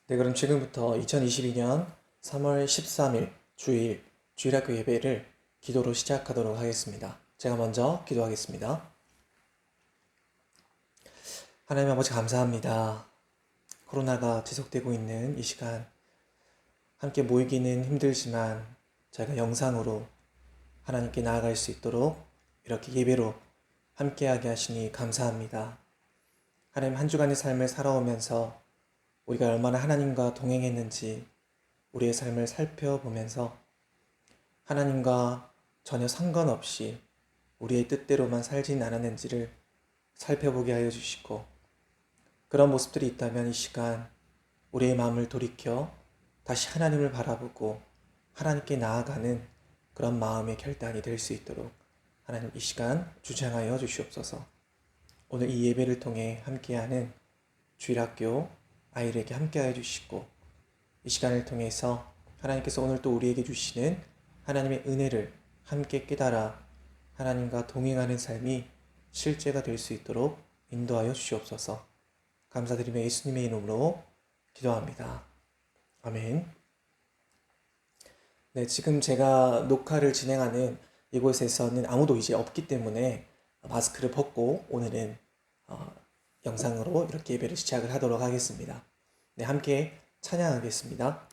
네, 그럼 지금부터 2022년 3월 13일 주일 주일학교 예배를 기도로 시작하도록 하겠습니다. 제가 먼저 기도하겠습니다. 하나님 아버지 감사합니다. 코로나가 지속되고 있는 이 시간 함께 모이기는 힘들지만 저희가 영상으로 하나님께 나아갈 수 있도록 이렇게 예배로 함께하게 하시니 감사합니다. 하나님 한 주간의 삶을 살아오면서 우리가 얼마나 하나님과 동행했는지 우리의 삶을 살펴보면서 하나님과 전혀 상관없이 우리의 뜻대로만 살진 않았는지를 살펴보게 하여 주시고, 그런 모습들이 있다면 이 시간 우리의 마음을 돌이켜 다시 하나님을 바라보고 하나님께 나아가는 그런 마음의 결단이 될 수 있도록 하나님 이 시간 주장하여 주시옵소서. 오늘 이 예배를 통해 함께하는 주일학교 아이들에게 함께하여 주시고, 이 시간을 통해서 하나님께서 오늘 또 우리에게 주시는 하나님의 은혜를 함께 깨달아 하나님과 동행하는 삶이 실제가 될 수 있도록 인도하여 주시옵소서. 감사드리며 예수님의 이름으로 기도합니다. 아멘. 네, 지금 제가 녹화를 진행하는 이곳에서는 아무도 이제 없기 때문에 마스크를 벗고 오늘은 영상으로 이렇게 예배를 시작을 하도록 하겠습니다. 네, 함께 찬양하겠습니다.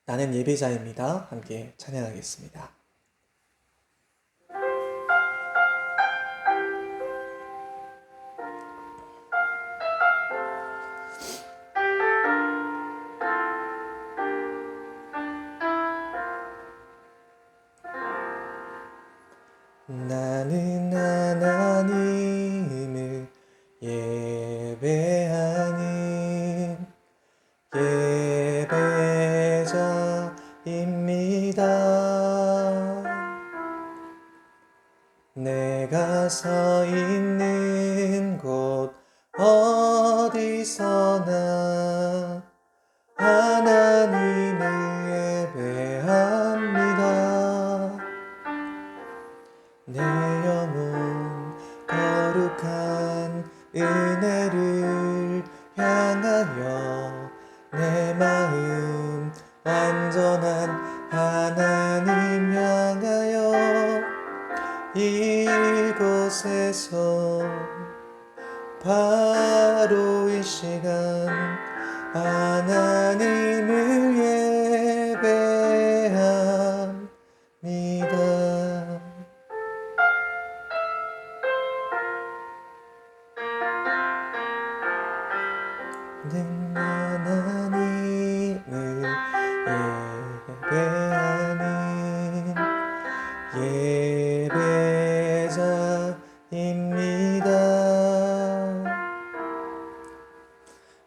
나는 예배자입니다. 함께 찬양하겠습니다. 나는 하나님을 예배하는 예배자입니다. 내가 서 있는 곳 어디서나 하나님을 예배합니다. 내 영혼 거룩한 은혜를 향하여 내 마음 완전한 하나님 향하여 이곳에서 바로 이 시간 하나님을 예배합니다. 하나님을 예배하는 예배자입니다.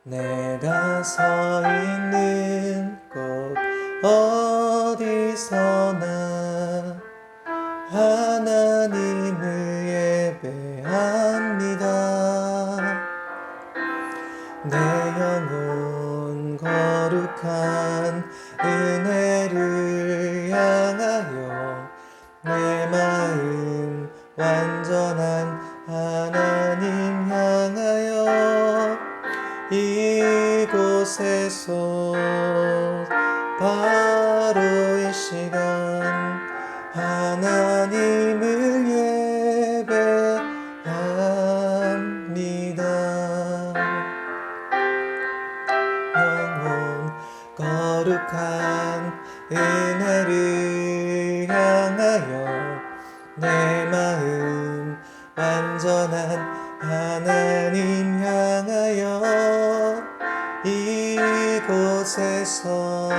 내가 서 있는 곳 어디서나 하나님을 예배합니다. 내 영혼 거룩한 은혜를 향하여 내 마음 완전한 하나님 향하여 이곳에서 바로 이 시간 하나님을 예배합니다. 영혼 거룩한 은혜를 향하여 내 마음 완전한 하나님 향하여 이곳에서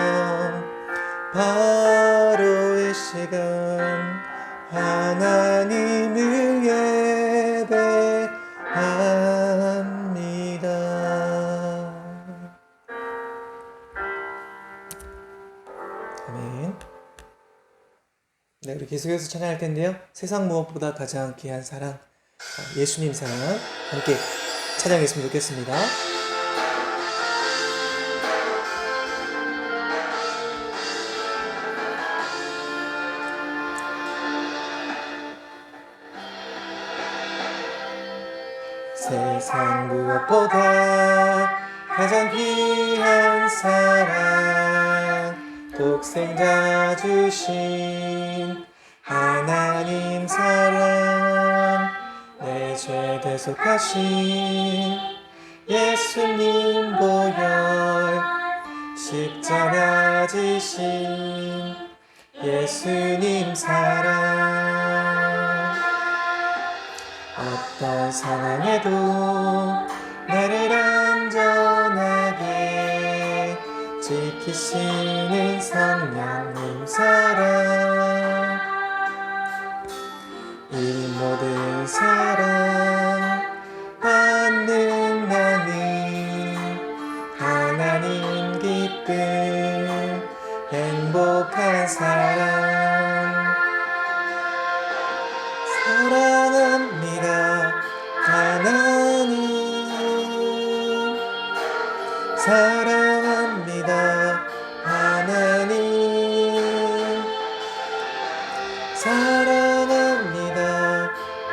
바로 이 시간 하나님을 예배합니다. 아멘. 네, 우리 계속해서 찬양할 텐데요. 세상 무엇보다 가장 귀한 사랑, 예수님 사랑 함께 찬양했으면 좋겠습니다. 세상 무엇보다 가장 귀한 사랑, 독생자 주신 하나님 사랑, 내 죄 대속하신 예수님 보혈, 십자가 지신 예수님 사랑. 어떤 상황에도 나를 안전하게 지키시는 성령님 사랑, 이 모든 사랑 받는 나는 하나님 기쁨 행복한 사랑. 사랑합니다 하나님, 사랑합니다 하나님, 사랑합니다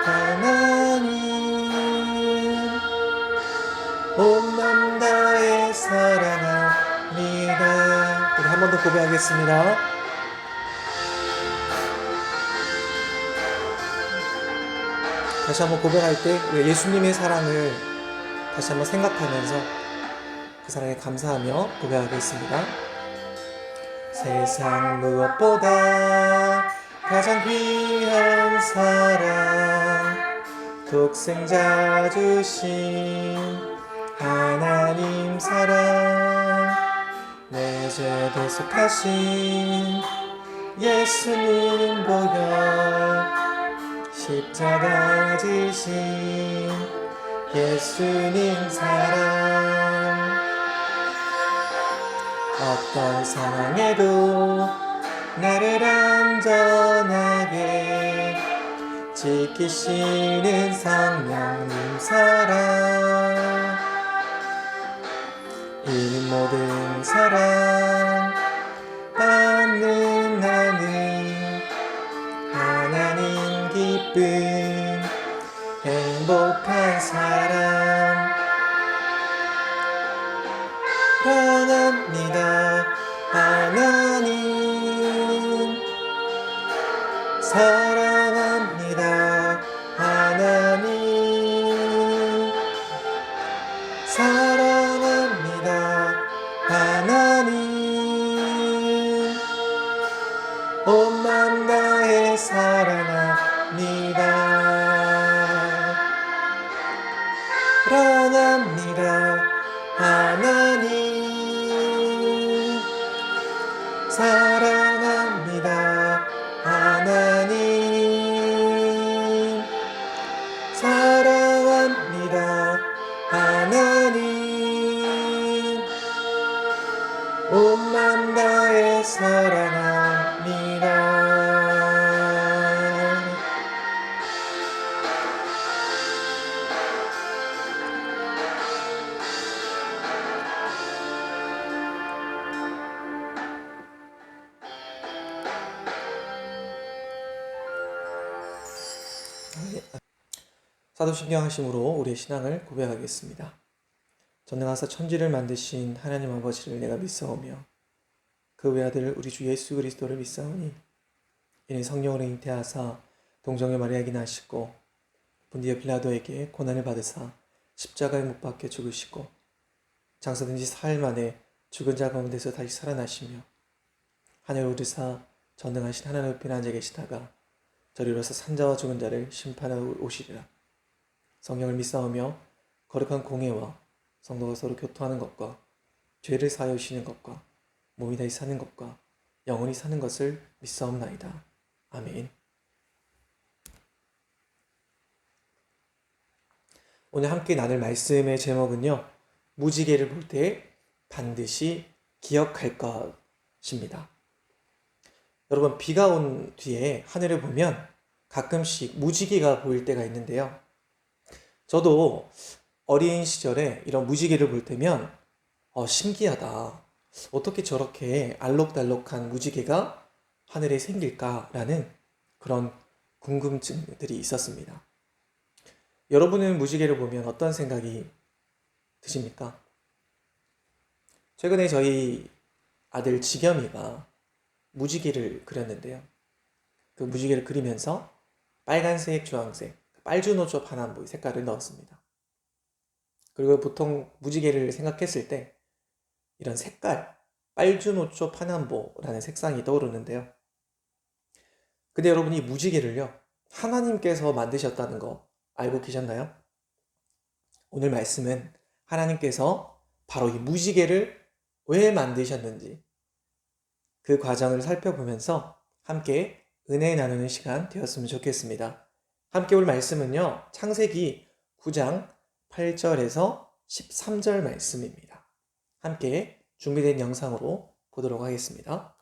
하나님, 온 맘 다해 사랑합니다. 우리 한 번 더 고백하겠습니다. 다시 한번 고백할 때 예수님의 사랑을 다시 한번 생각하면서 그 사랑에 감사하며 고백하겠습니다. 세상 무엇보다 가장 귀한 사랑, 독생자 주신 하나님 사랑, 내 죄 대속하신 예수님 보혈, 십자가 지신 예수님 사랑. 어떤 상황에도 나를 안전하게 지키시는 성령님 사랑, 이 모든 사랑 받는 나는 하나님 기쁨 행복한 사랑. 사랑합니다 하나님, 사랑합니다 하나님, 사랑합니다 하나님, 온 맘 다해 사랑합니다. 사랑합니다 하나님, 사랑합니다 하나님, 사랑합니다 하나님, 온 맘 다해 사랑합니다. 사도신경 하심으로 우리의 신앙을 고백하겠습니다. 전능하사 천지를 만드신 하나님 아버지를 내가 믿사오며 그 외아들 우리 주 예수 그리스도를 믿사오니 이는 성령으로 잉태하사 동정의 마리아에게 나시고 본디오 빌라도에게 고난을 받으사 십자가에 못 박혀 죽으시고 장사된 지 사흘 만에 죽은 자 가운데서 다시 살아나시며 하늘 오르사 전능하신 하나님 옆에 앉아 계시다가 저리로서 산자와 죽은 자를 심판하러 오시리라. 성령을 믿사오며 거룩한 공예와 성도가 서로 교통하는 것과 죄를 사하여 주시는 것과 몸이 다시 사는 것과 영원히 사는 것을 믿사옵나이다. 아멘. 오늘 함께 나눌 말씀의 제목은요, 무지개를 볼 때 반드시 기억할 것입니다. 여러분, 비가 온 뒤에 하늘을 보면 가끔씩 무지개가 보일 때가 있는데요. 저도 어린 시절에 이런 무지개를 볼 때면 신기하다. 어떻게 저렇게 알록달록한 무지개가 하늘에 생길까라는 그런 궁금증들이 있었습니다. 여러분은 무지개를 보면 어떤 생각이 드십니까? 최근에 저희 아들 지겸이가 무지개를 그렸는데요. 그 무지개를 그리면서 빨간색, 주황색, 빨주노초 파남보 색깔을 넣었습니다. 그리고 보통 무지개를 생각했을 때 이런 색깔, 빨주노초 파남보라는 색상이 떠오르는데요. 근데 여러분이 이 무지개를요, 하나님께서 만드셨다는 거 알고 계셨나요? 오늘 말씀은 하나님께서 바로 이 무지개를 왜 만드셨는지 그 과정을 살펴보면서 함께 은혜 나누는 시간 되었으면 좋겠습니다. 함께 올 말씀은요, 창세기 9장 8절에서 13절 말씀입니다. 함께 준비된 영상으로 보도록 하겠습니다.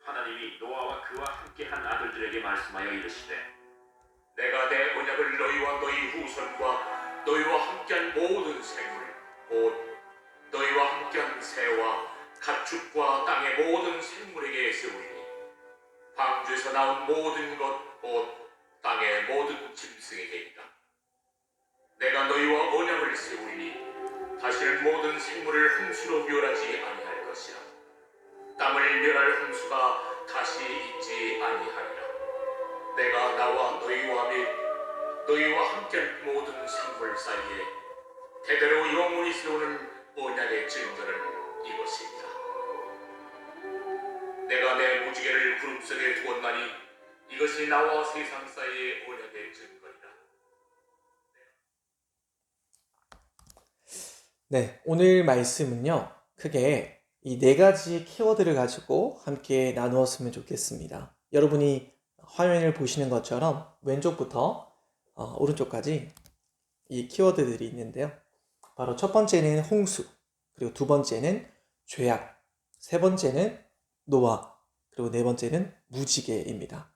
하나님이 노아와 그와 함께한 아들들에게 말씀하여 이르시되 내가 내 언약을 너희와 너희 후손과 너희와 함께한 모든 생물 곧 너희와 함께한 새와 가축과 땅의 모든 생물에게 세우리니 방주에서 나온 모든 것 곧 땅의 모든 짐승에게이다. 내가 너희와 언약을 세우리니 다시는 모든 생물을 홍수로 멸하지 아니할 것이라. 땅을 멸할 홍수가 다시 있지 아니하리라. 내가 나와 너희와 및 너희와 함께한 모든 생물 사이에 대대로 영원히 세우는 언약의 증거는 이것이니라. 내가 내 무지개를 구름 속에 두었나니 이것이 나와 세상 사이의 언약의 증거니라. 네, 오늘 말씀은요, 크게 이 네 가지 키워드를 가지고 함께 나누었으면 좋겠습니다. 여러분이 화면을 보시는 것처럼 왼쪽부터 오른쪽까지 이 키워드들이 있는데요. 바로 첫 번째는 홍수, 그리고 두 번째는 죄악, 세 번째는 노아, 그리고 네 번째는 무지개입니다.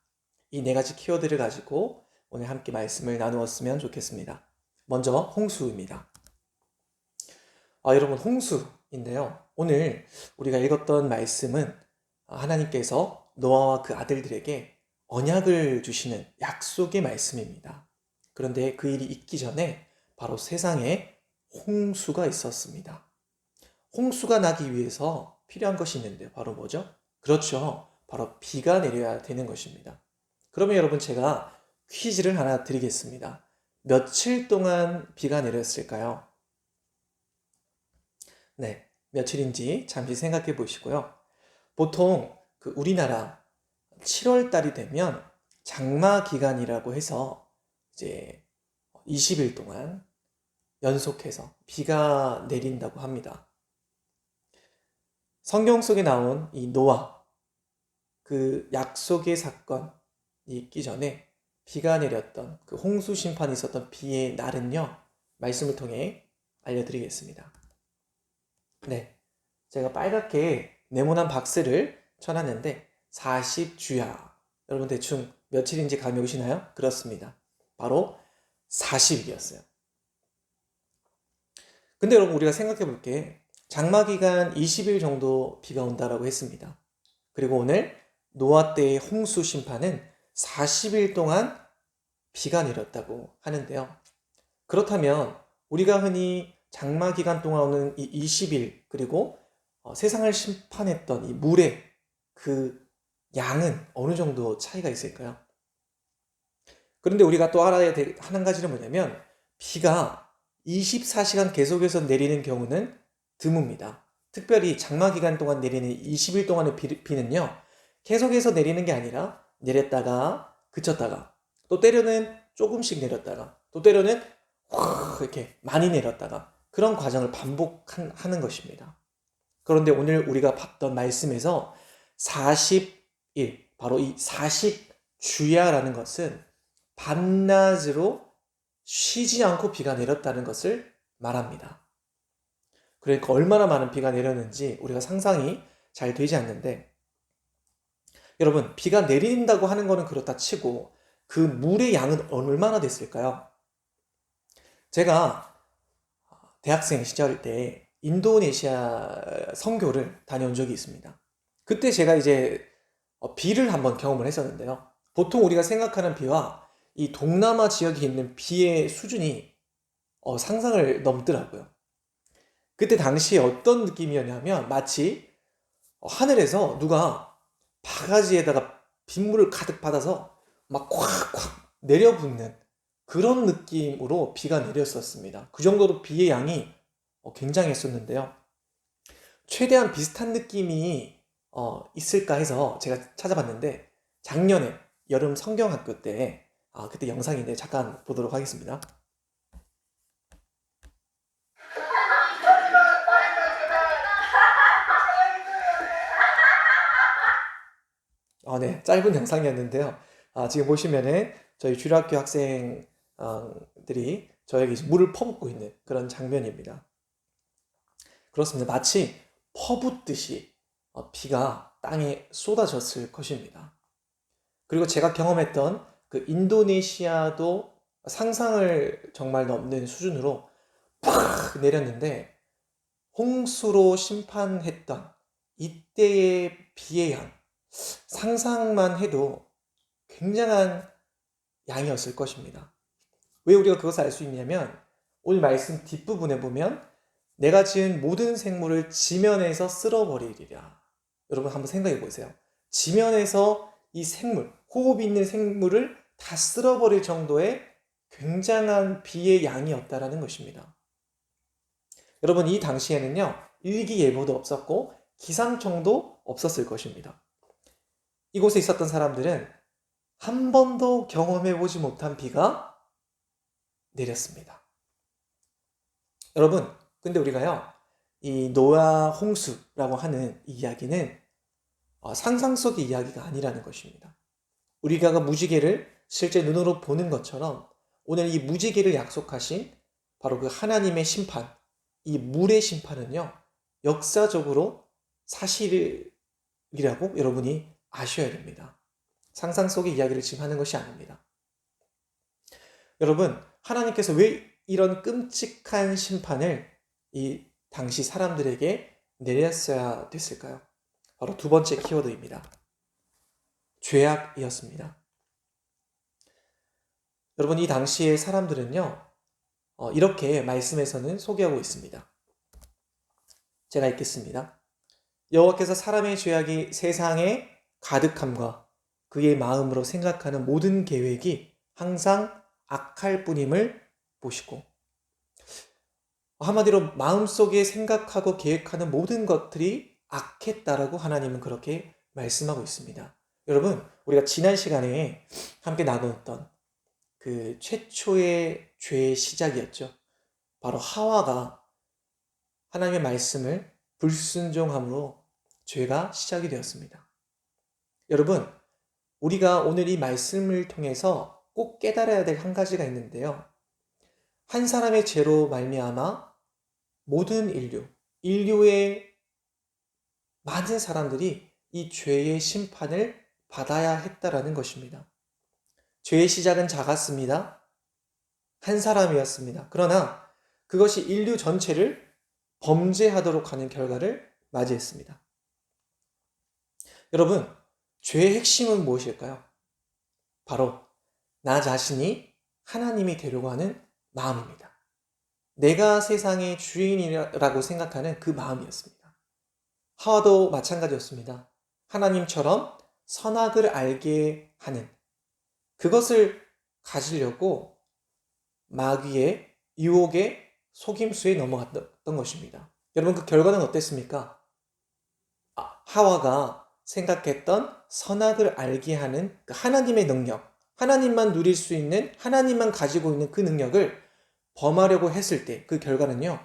이 네 가지 키워드를 가지고 오늘 함께 말씀을 나누었으면 좋겠습니다. 먼저 홍수입니다. 여러분, 홍수인데요. 오늘 우리가 읽었던 말씀은 하나님께서 노아와 그 아들들에게 언약을 주시는 약속의 말씀입니다. 그런데 그 일이 있기 전에 바로 세상에 홍수가 있었습니다. 홍수가 나기 위해서 필요한 것이 있는데 바로 뭐죠? 그렇죠. 바로 비가 내려야 되는 것입니다. 그러면 여러분, 제가 퀴즈를 하나 드리겠습니다. 며칠 동안 비가 내렸을까요? 네, 며칠인지 잠시 생각해 보시고요. 보통 그 우리나라 7월 달이 되면 장마 기간이라고 해서 이제 20일 동안 연속해서 비가 내린다고 합니다. 성경 속에 나온 이 노아, 그 약속의 사건이 있기 전에 비가 내렸던 그 홍수 심판이 있었던 비의 날은요, 말씀을 통해 알려드리겠습니다. 네, 제가 빨갛게 네모난 박스를 쳐놨는데 40주야. 여러분 대충 며칠인지 감이 오시나요? 그렇습니다. 바로 40일이었어요. 근데 여러분, 우리가 생각해 볼게, 장마기간 20일 정도 비가 온다라고 했습니다. 그리고 오늘 노아 때의 홍수 심판은 40일 동안 비가 내렸다고 하는데요. 그렇다면 우리가 흔히 장마 기간 동안 오는 이 20일, 그리고 세상을 심판했던 이 물의 그 양은 어느 정도 차이가 있을까요? 그런데 우리가 또 알아야 될 한 가지는 뭐냐면, 비가 24시간 계속해서 내리는 경우는 드뭅니다. 특별히 장마 기간 동안 내리는 20일 동안의 비는요, 계속해서 내리는 게 아니라 내렸다가 그쳤다가, 또 때로는 조금씩 내렸다가, 또 때로는 이렇게 많이 내렸다가, 그런 과정을 반복하는 것입니다. 그런데 오늘 우리가 봤던 말씀에서 40일, 바로 이 40주야라는 것은 밤낮으로 쉬지 않고 비가 내렸다는 것을 말합니다. 그러니까 얼마나 많은 비가 내렸는지 우리가 상상이 잘 되지 않는데, 여러분, 비가 내린다고 하는 거는 그렇다 치고 그 물의 양은 얼마나 됐을까요? 제가 대학생 시절 때 인도네시아 선교를 다녀온 적이 있습니다. 그때 제가 이제 비를 한번 경험을 했었는데요. 보통 우리가 생각하는 비와 이 동남아 지역에 있는 비의 수준이 상상을 넘더라고요. 그때 당시에 어떤 느낌이었냐면 마치 하늘에서 누가 바가지에다가 빗물을 가득 받아서 막 콱콱 내려붓는 그런 느낌으로 비가 내렸었습니다. 그 정도로 비의 양이 굉장했었는데요. 최대한 비슷한 느낌이 있을까 해서 제가 찾아봤는데 작년에 여름 성경학교 때 그때 영상인데 잠깐 보도록 하겠습니다. 네, 짧은 영상이었는데요. 지금 보시면은 저희 주일학교 학생들이 저에게 이제 물을 퍼붓고 있는 그런 장면입니다. 그렇습니다. 마치 퍼붓듯이 비가 땅에 쏟아졌을 것입니다. 그리고 제가 경험했던 그 인도네시아도 상상을 정말 넘는 수준으로 팍 내렸는데 홍수로 심판했던 이때의 비의 양, 상상만 해도 굉장한 양이었을 것입니다. 왜 우리가 그것을 알 수 있냐면 오늘 말씀 뒷부분에 보면 내가 지은 모든 생물을 지면에서 쓸어버리리라. 여러분 한번 생각해 보세요. 지면에서 이 생물, 호흡 있는 생물을 다 쓸어버릴 정도의 굉장한 비의 양이었다라는 것입니다. 여러분 이 당시에는요, 일기예보도 없었고 기상청도 없었을 것입니다. 이곳에 있었던 사람들은 한 번도 경험해보지 못한 비가 내렸습니다. 여러분, 근데 우리가요, 이 노아 홍수라고 하는 이 이야기는 상상 속의 이야기가 아니라는 것입니다. 우리가 무지개를 실제 눈으로 보는 것처럼 오늘 이 무지개를 약속하신 바로 그 하나님의 심판, 이 물의 심판은요, 역사적으로 사실이라고 여러분이 아셔야 됩니다. 상상 속의 이야기를 지금 하는 것이 아닙니다. 여러분, 하나님께서 왜 이런 끔찍한 심판을 이 당시 사람들에게 내렸어야 됐을까요? 바로 두 번째 키워드입니다. 죄악이었습니다. 여러분, 이 당시의 사람들은요, 이렇게 말씀에서는 소개하고 있습니다. 제가 읽겠습니다. 여호와께서 사람의 죄악이 세상에 가득함과 그의 마음으로 생각하는 모든 계획이 항상 악할 뿐임을 보시고, 한마디로 마음속에 생각하고 계획하는 모든 것들이 악했다라고 하나님은 그렇게 말씀하고 있습니다. 여러분, 우리가 지난 시간에 함께 나누었던 그 최초의 죄의 시작이었죠. 바로 하와가 하나님의 말씀을 불순종함으로 죄가 시작이 되었습니다. 여러분, 우리가 오늘 이 말씀을 통해서 꼭 깨달아야 될 한 가지가 있는데요. 한 사람의 죄로 말미암아 모든 인류의 많은 사람들이 이 죄의 심판을 받아야 했다라는 것입니다. 죄의 시작은 작았습니다. 한 사람이었습니다. 그러나 그것이 인류 전체를 범죄하도록 하는 결과를 맞이했습니다. 여러분, 죄의 핵심은 무엇일까요? 바로 나 자신이 하나님이 되려고 하는 마음입니다. 내가 세상의 주인이라고 생각하는 그 마음이었습니다. 하와도 마찬가지였습니다. 하나님처럼 선악을 알게 하는 그것을 가지려고 마귀의 유혹의 속임수에 넘어갔던 것입니다. 여러분, 그 결과는 어땠습니까? 하와가 생각했던 선악을 알게 하는 그 하나님의 능력, 하나님만 누릴 수 있는, 하나님만 가지고 있는 그 능력을 범하려고 했을 때 그 결과는요,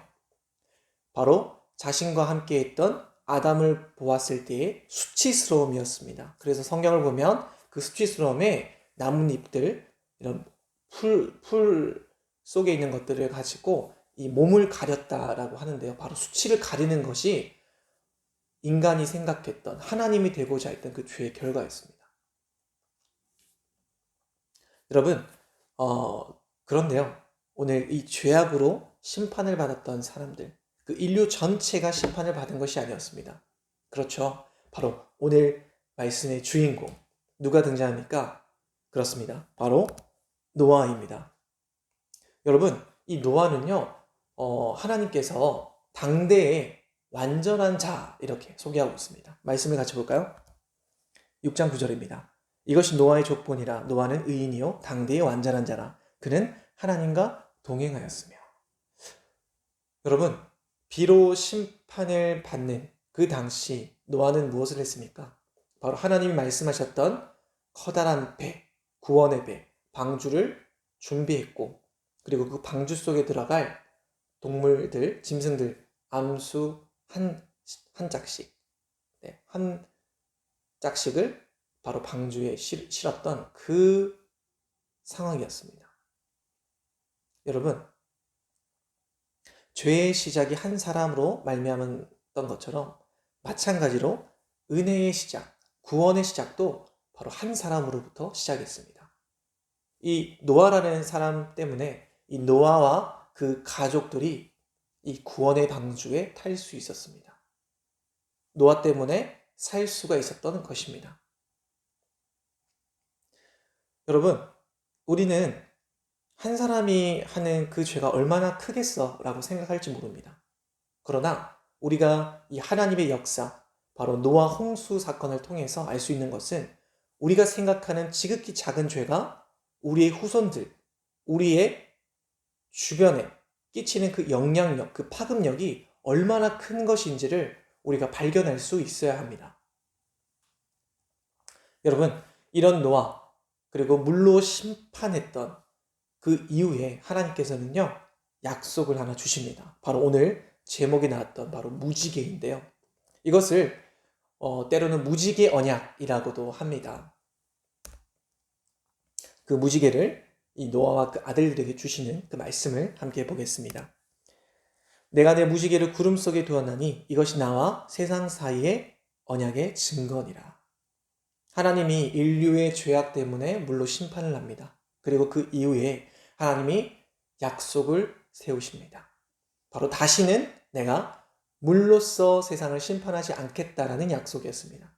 바로 자신과 함께 했던 아담을 보았을 때의 수치스러움이었습니다. 그래서 성경을 보면 그 수치스러움에 나뭇잎들, 이런 풀 속에 있는 것들을 가지고 이 몸을 가렸다라고 하는데요. 바로 수치를 가리는 것이 인간이 생각했던 하나님이 되고자 했던 그 죄의 결과였습니다. 여러분, 그런데요. 오늘 이 죄악으로 심판을 받았던 사람들, 그 인류 전체가 심판을 받은 것이 아니었습니다. 그렇죠. 바로 오늘 말씀의 주인공, 누가 등장합니까? 그렇습니다. 바로 노아입니다. 여러분, 이 노아는요, 하나님께서 당대의 완전한 자 이렇게 소개하고 있습니다. 말씀을 같이 볼까요? 6장 9절입니다. 이것이 노아의 족본이라. 노아는 의인이요 당대의 완전한 자라. 그는 하나님과 동행하였으며. 여러분, 비로 심판을 받는 그 당시 노아는 무엇을 했습니까? 바로 하나님이 말씀하셨던 커다란 배, 구원의 배, 방주를 준비했고, 그리고 그 방주 속에 들어갈 동물들, 짐승들, 암수 한 짝씩, 한 짝씩을 바로 방주에 실었던 그 상황이었습니다. 여러분, 죄의 시작이 한 사람으로 말미암았던 것처럼 마찬가지로 은혜의 시작, 구원의 시작도 바로 한 사람으로부터 시작했습니다. 이 노아라는 사람 때문에 이 노아와 그 가족들이 이 구원의 방주에 탈 수 있었습니다. 노아 때문에 살 수가 있었던 것입니다. 여러분, 우리는 한 사람이 하는 그 죄가 얼마나 크겠어 라고 생각할지 모릅니다. 그러나 우리가 이 하나님의 역사, 바로 노아 홍수 사건을 통해서 알 수 있는 것은 우리가 생각하는 지극히 작은 죄가 우리의 후손들, 우리의 주변에 끼치는 그 영향력, 그 파급력이 얼마나 큰 것인지를 우리가 발견할 수 있어야 합니다. 여러분, 이런 노아, 그리고 물로 심판했던 그 이후에 하나님께서는요, 약속을 하나 주십니다. 바로 오늘 제목에 나왔던 바로 무지개인데요. 이것을 때로는 무지개 언약이라고도 합니다. 그 무지개를 이 노아와 그 아들들에게 주시는 그 말씀을 함께 보겠습니다. 내가 내 무지개를 구름 속에 두었나니 이것이 나와 세상 사이의 언약의 증거니라. 하나님이 인류의 죄악 때문에 물로 심판을 합니다. 그리고 그 이후에 하나님이 약속을 세우십니다. 바로 다시는 내가 물로써 세상을 심판하지 않겠다라는 약속이었습니다.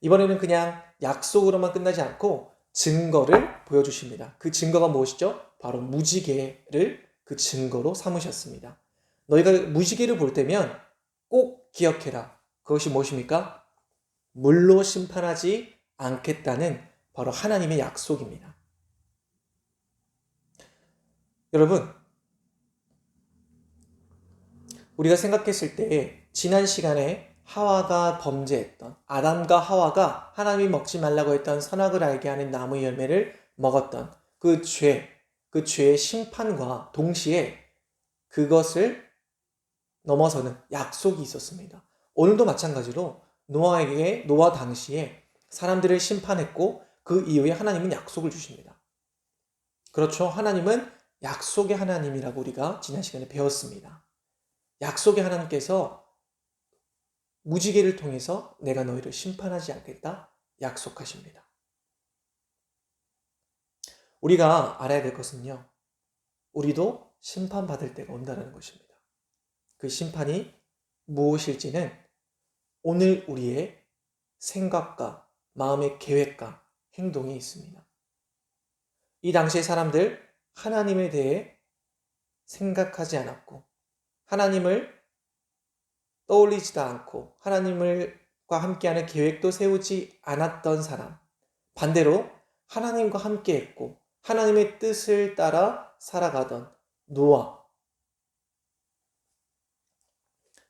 이번에는 그냥 약속으로만 끝나지 않고 증거를 보여주십니다. 그 증거가 무엇이죠? 바로 무지개를 그 증거로 삼으셨습니다. 너희가 무지개를 볼 때면 꼭 기억해라. 그것이 무엇입니까? 물로 심판하지 않겠다는 바로 하나님의 약속입니다. 여러분, 우리가 생각했을 때 지난 시간에 하와가 범죄했던, 아담과 하와가 하나님이 먹지 말라고 했던 선악을 알게 하는 나무 열매를 먹었던 그 죄의 심판과 동시에 그것을 넘어서는 약속이 있었습니다. 오늘도 마찬가지로 노아 당시에 사람들을 심판했고 그 이후에 하나님은 약속을 주십니다. 그렇죠. 하나님은 약속의 하나님이라고 우리가 지난 시간에 배웠습니다. 약속의 하나님께서 무지개를 통해서 내가 너희를 심판하지 않겠다 약속하십니다. 우리가 알아야 될 것은요, 우리도 심판받을 때가 온다는 것입니다. 그 심판이 무엇일지는 오늘 우리의 생각과 마음의 계획과 행동이 있습니다. 이 당시의 사람들 하나님에 대해 생각하지 않았고 하나님을 떠올리지도 않고 하나님과 함께하는 계획도 세우지 않았던 사람, 반대로 하나님과 함께했고 하나님의 뜻을 따라 살아가던 노아.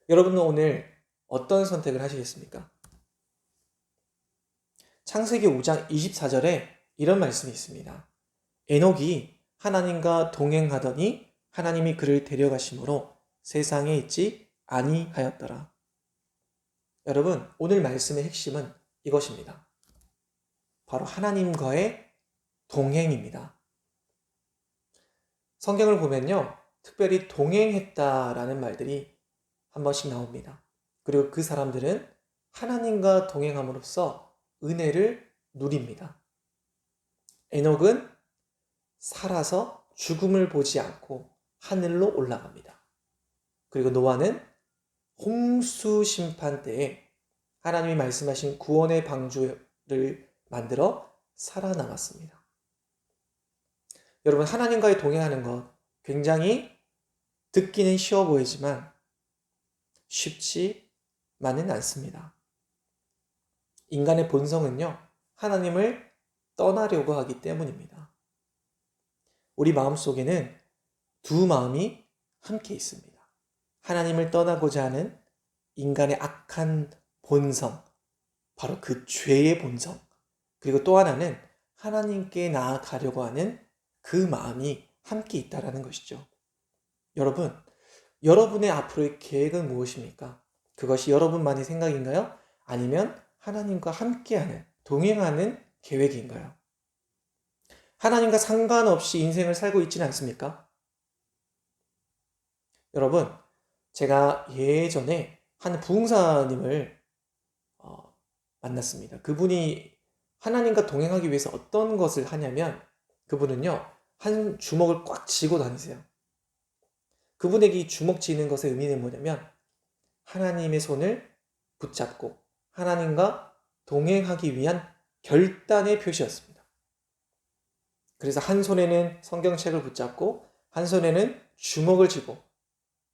여러분은 오늘 어떤 선택을 하시겠습니까? 창세기 5장 24절에 이런 말씀이 있습니다. 에녹이 하나님과 동행하더니 하나님이 그를 데려가심으로 세상에 있지 아니하였더라. 여러분, 오늘 말씀의 핵심은 이것입니다. 바로 하나님과의 동행입니다. 성경을 보면요, 특별히 동행했다라는 말들이 한 번씩 나옵니다. 그리고 그 사람들은 하나님과 동행함으로써 은혜를 누립니다. 에녹은 살아서 죽음을 보지 않고 하늘로 올라갑니다. 그리고 노아는 홍수 심판 때에 하나님이 말씀하신 구원의 방주를 만들어 살아남았습니다. 여러분, 하나님과의 동행하는 것 굉장히 듣기는 쉬워 보이지만 쉽지만은 않습니다. 인간의 본성은요, 하나님을 떠나려고 하기 때문입니다. 우리 마음속에는 두 마음이 함께 있습니다. 하나님을 떠나고자 하는 인간의 악한 본성, 바로 그 죄의 본성, 그리고 또 하나는 하나님께 나아가려고 하는 그 마음이 함께 있다라는 것이죠. 여러분, 여러분의 앞으로의 계획은 무엇입니까? 그것이 여러분만의 생각인가요? 아니면 하나님과 함께하는, 동행하는 계획인가요? 하나님과 상관없이 인생을 살고 있지는 않습니까? 여러분, 제가 예전에 한 부흥사님을 만났습니다. 그분이 하나님과 동행하기 위해서 어떤 것을 하냐면 그분은요, 한 주먹을 꽉 쥐고 다니세요. 그분에게 이 주먹 쥐는 것의 의미는 뭐냐면 하나님의 손을 붙잡고 하나님과 동행하기 위한 결단의 표시였습니다. 그래서 한 손에는 성경책을 붙잡고 한 손에는 주먹을 쥐고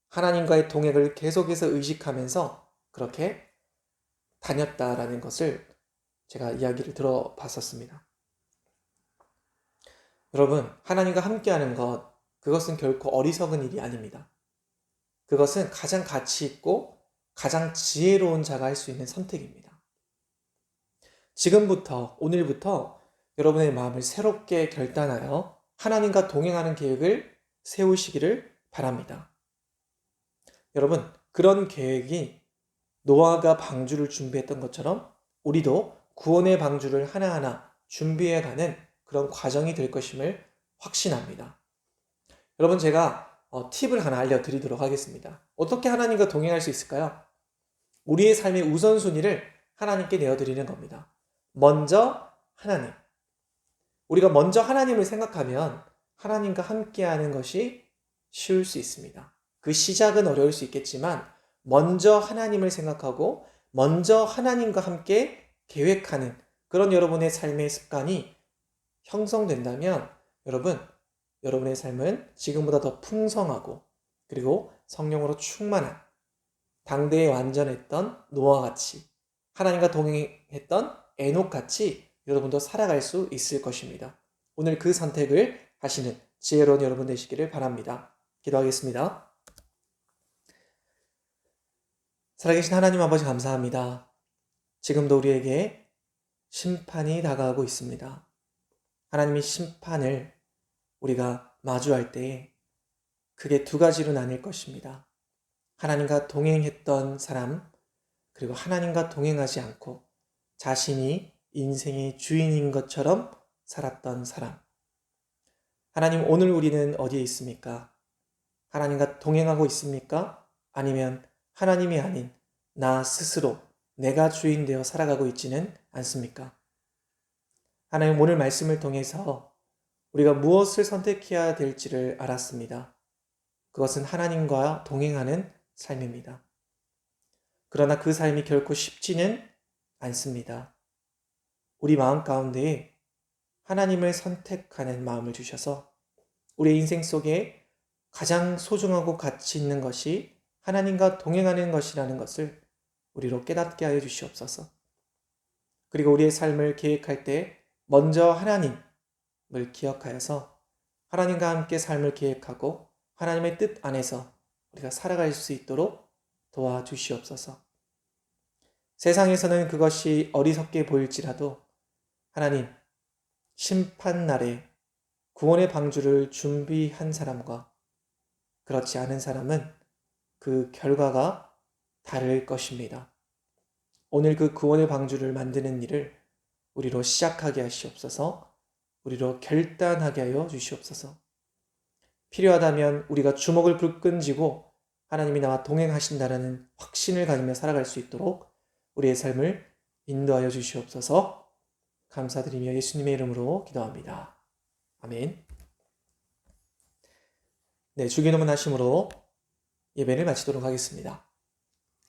하나님과의 동행을 계속해서 의식하면서 그렇게 다녔다라는 것을 제가 이야기를 들어봤었습니다. 여러분, 하나님과 함께하는 것, 그것은 결코 어리석은 일이 아닙니다. 그것은 가장 가치 있고 가장 지혜로운 자가 할 수 있는 선택입니다. 지금부터, 오늘부터 여러분의 마음을 새롭게 결단하여 하나님과 동행하는 계획을 세우시기를 바랍니다. 여러분, 그런 계획이 노아가 방주를 준비했던 것처럼 우리도 구원의 방주를 하나하나 준비해가는 그런 과정이 될 것임을 확신합니다. 여러분, 제가 팁을 하나 알려드리도록 하겠습니다. 어떻게 하나님과 동행할 수 있을까요? 우리의 삶의 우선순위를 하나님께 내어드리는 겁니다. 먼저 하나님. 우리가 먼저 하나님을 생각하면 하나님과 함께하는 것이 쉬울 수 있습니다. 그 시작은 어려울 수 있겠지만 먼저 하나님을 생각하고 먼저 하나님과 함께 계획하는 그런 여러분의 삶의 습관이 형성된다면 여러분의 삶은 지금보다 더 풍성하고 그리고 성령으로 충만한 당대에 완전했던 노아같이 하나님과 동행했던 에녹같이 여러분도 살아갈 수 있을 것입니다. 오늘 그 선택을 하시는 지혜로운 여러분 되시기를 바랍니다. 기도하겠습니다. 살아계신 하나님 아버지 감사합니다. 지금도 우리에게 심판이 다가오고 있습니다. 하나님의 심판을 우리가 마주할 때에 크게 두 가지로 나뉠 것입니다. 하나님과 동행했던 사람, 그리고 하나님과 동행하지 않고 자신이 인생의 주인인 것처럼 살았던 사람. 하나님, 오늘 우리는 어디에 있습니까? 하나님과 동행하고 있습니까? 아니면 하나님이 아닌 나 스스로 내가 주인 되어 살아가고 있지는 않습니까? 하나님, 오늘 말씀을 통해서 우리가 무엇을 선택해야 될지를 알았습니다. 그것은 하나님과 동행하는 삶입니다. 그러나 그 삶이 결코 쉽지는 않습니다. 우리 마음 가운데에 하나님을 선택하는 마음을 주셔서 우리 인생 속에 가장 소중하고 가치 있는 것이 하나님과 동행하는 것이라는 것을 우리로 깨닫게 하여 주시옵소서. 그리고 우리의 삶을 계획할 때 먼저 하나님을 기억하여서 하나님과 함께 삶을 계획하고 하나님의 뜻 안에서 우리가 살아갈 수 있도록 도와주시옵소서. 세상에서는 그것이 어리석게 보일지라도 하나님, 심판날에 구원의 방주를 준비한 사람과 그렇지 않은 사람은 그 결과가 다를 것입니다. 오늘 그 구원의 방주를 만드는 일을 우리로 시작하게 하시옵소서. 우리로 결단하게 하여 주시옵소서. 필요하다면 우리가 주먹을 불끈 쥐고 하나님이 나와 동행하신다라는 확신을 가지며 살아갈 수 있도록 우리의 삶을 인도하여 주시옵소서. 감사드리며 예수님의 이름으로 기도합니다. 아멘. 네, 주기도문 하심으로 예배를 마치도록 하겠습니다.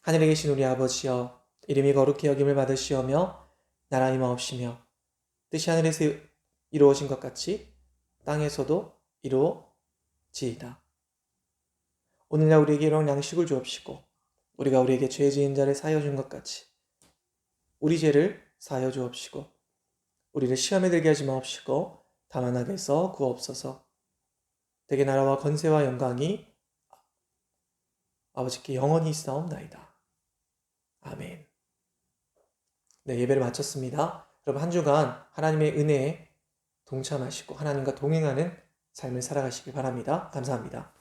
하늘에 계신 우리 아버지여, 이름이 거룩히 여김을 받으시오며 나라의 마옵시며 뜻이 하늘에서 이루어진 것 같이 땅에서도 이루어지이다. 오늘날 우리에게 이런 양식을 주옵시고 우리가 우리에게 죄 지은 자를 사하여 준 것 같이 우리 죄를 사하여 주옵시고 우리를 시험에 들게 하지 마옵시고 다만 악에서 구하옵소서. 대개 나라와 권세와 영광이 아버지께 영원히 있사옵나이다. 아멘. 네, 예배를 마쳤습니다. 여러분 한 주간 하나님의 은혜에 동참하시고 하나님과 동행하는 삶을 살아가시길 바랍니다. 감사합니다.